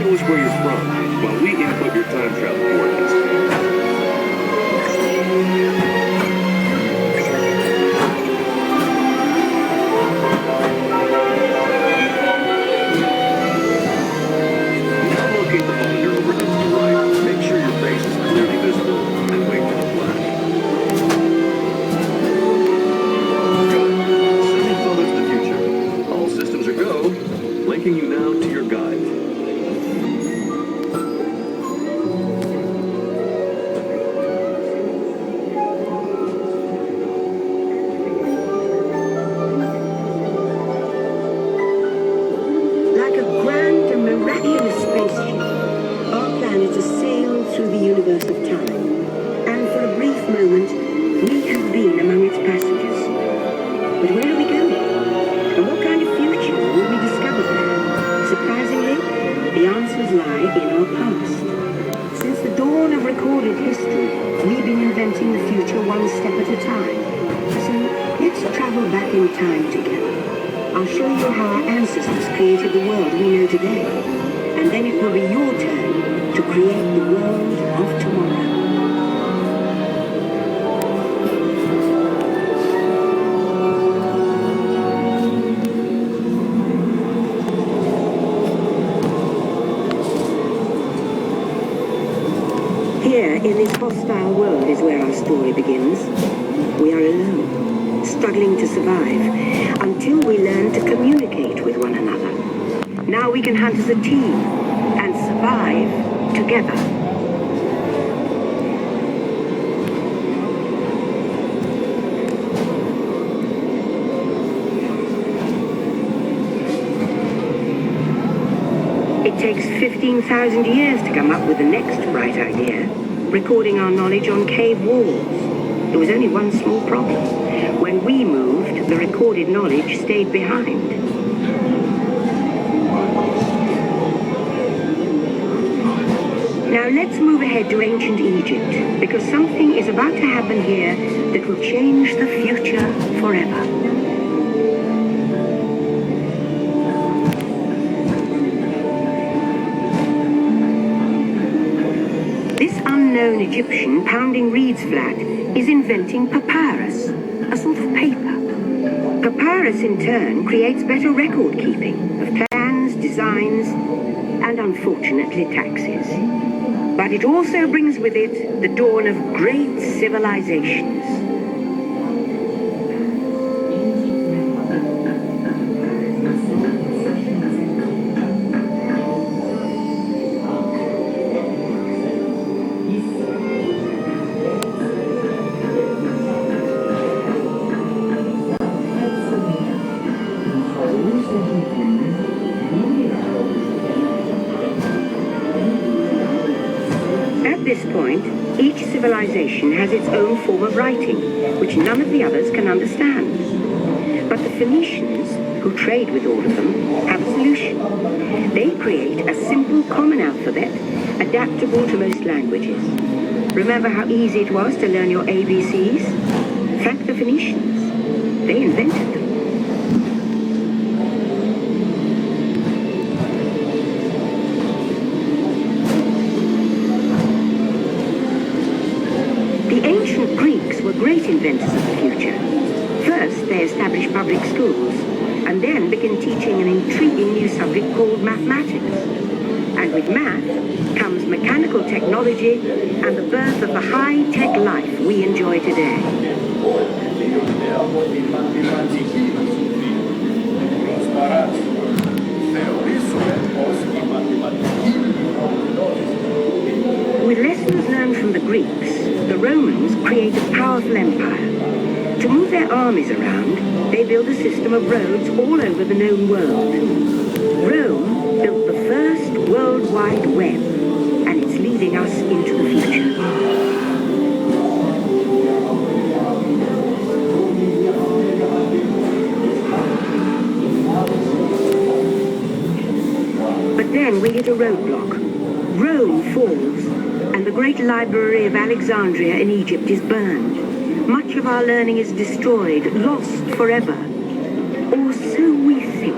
tell us where you're from while we input your time travel coordinates. Now locate the monitor over to the right. Make sure your face is clearly visible and wait for the flash. Good. Sending photos to the future. All systems are go. Linking you now to your guide. Like a grand and miraculous spaceship, our plan is to sail through the universe of time. And for a brief moment, we have been among its passengers. But where are we going? And what kind of future will we discover there? Surprisingly, the answers lie in our past. Since the dawn of recorded history, we've been inventing the future one step at a time. So let's travel back in time together. I'll show you how our ancestors created the world we know today. And then it will be your turn to create the world of tomorrow. Here, in this hostile world, is where our story begins. We are alone, struggling to survive, until we learn to communicate with one another. Now we can hunt as a team, and survive together. It takes 15,000 years to come up with the next bright idea, recording our knowledge on cave walls. There was only one small problem. When we moved, the recorded knowledge stayed behind. Now let's move ahead to ancient Egypt, because something is about to happen here that will change the future forever. This unknown Egyptian pounding reeds flat is inventing papyrus, a sort of paper. Papyrus in turn creates better record keeping of plans, designs, and unfortunately taxes. But it also brings with it the dawn of great civilizations. At this point, each civilization has its own form of writing, which none of the others can understand. But the Phoenicians, who trade with all of them, have a solution. They create a simple common alphabet, adaptable to most languages. Remember how easy it was to learn your ABCs? Thank the Phoenicians. They invented them. The ancient Greeks were great inventors of the future. First, they established public schools, and then began teaching an intriguing new subject called mathematics. And with math comes mechanical technology and the birth of the high-tech life we enjoy today. With lessons learned from the Greeks, the Romans created a powerful empire. To move their armies around, they built a system of roads all over the known world. Rome built the first World Wide Web, and it's leading us into the future. But then we hit a roadblock. Rome falls, and the great library of Alexandria in Egypt is burned. Much of our learning is destroyed, lost forever. Or so we think.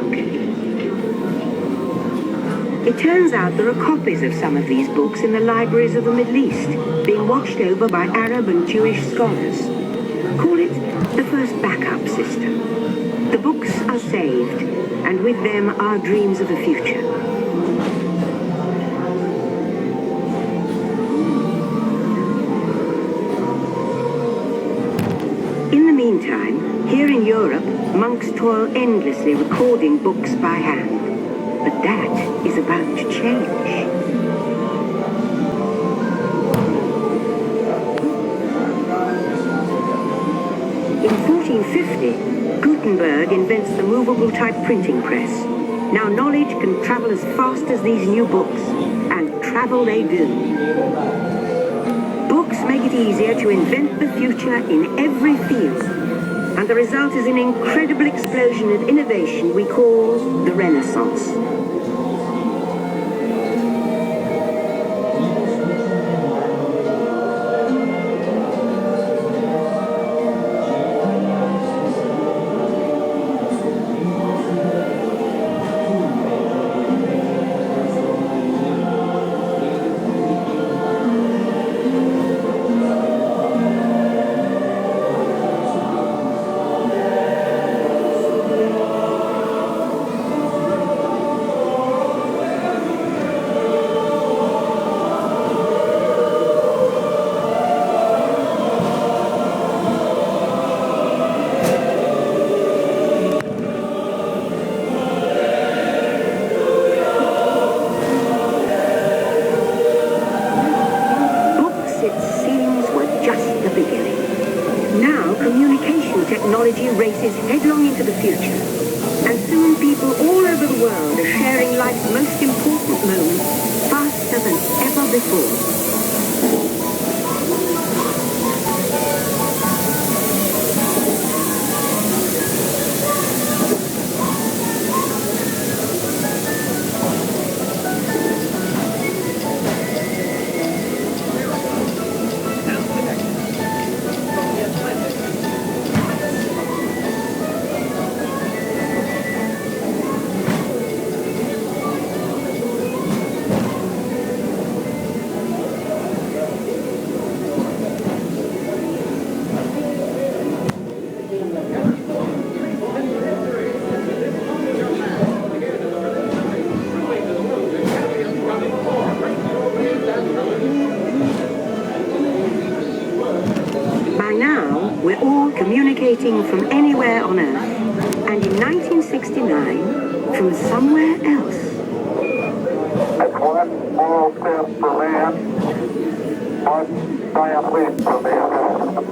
It turns out there are copies of some of these books in the libraries of the Middle East, being watched over by Arab and Jewish scholars. Call it the first backup system. The books are saved, and with them our dreams of the future. In the meantime, here in Europe, monks toil endlessly recording books by hand. But that is about to change. In 1450, Gutenberg invents the movable type printing press. Now knowledge can travel as fast as these new books, and travel they do. Books make it easier to invent the future in every field, and the result is an incredible explosion of innovation we call the Renaissance. Technology races headlong into the future, and soon people all over the world are sharing life's most important moments faster than ever before. We're all communicating from anywhere on Earth, and in 1969, from somewhere else. That's one small step for man, one giant leap for mankind.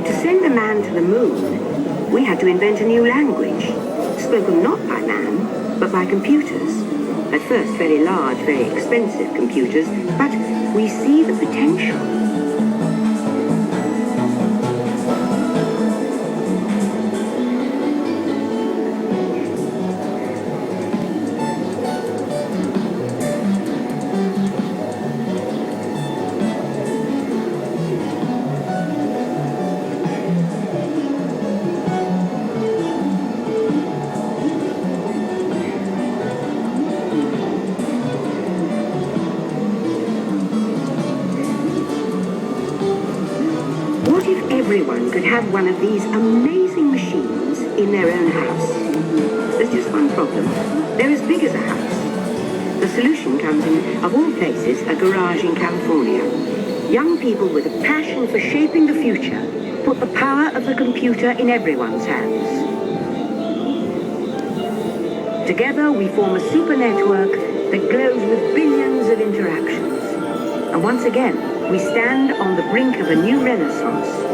To send a man to the moon, we had to invent a new language, spoken not by man, but by computers. At first, very large, very expensive computers, but we see the potential. What if everyone could have one of these amazing machines in their own house? There's just one problem. They're as big as a house. The solution comes in, of all places, a garage in California. Young people with a passion for shaping the future put the power of the computer in everyone's hands. Together we form a super network that glows with billions of interactions. And once again, we stand on the brink of a new renaissance.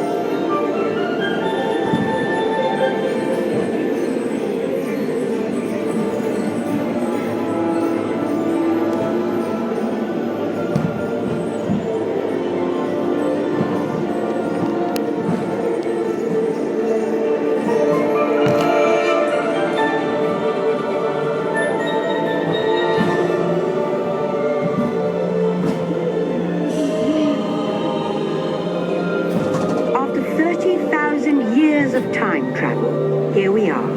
Of time travel, here we are,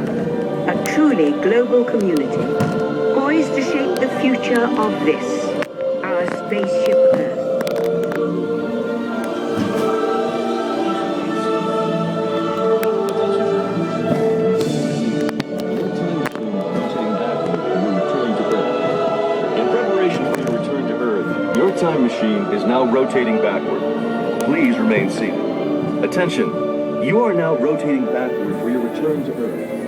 a truly global community, poised to shape the future of this, our spaceship Earth. In preparation for your return to Earth, your time machine is now rotating backward. Please remain seated. Attention, you are now rotating backward for your return to Earth.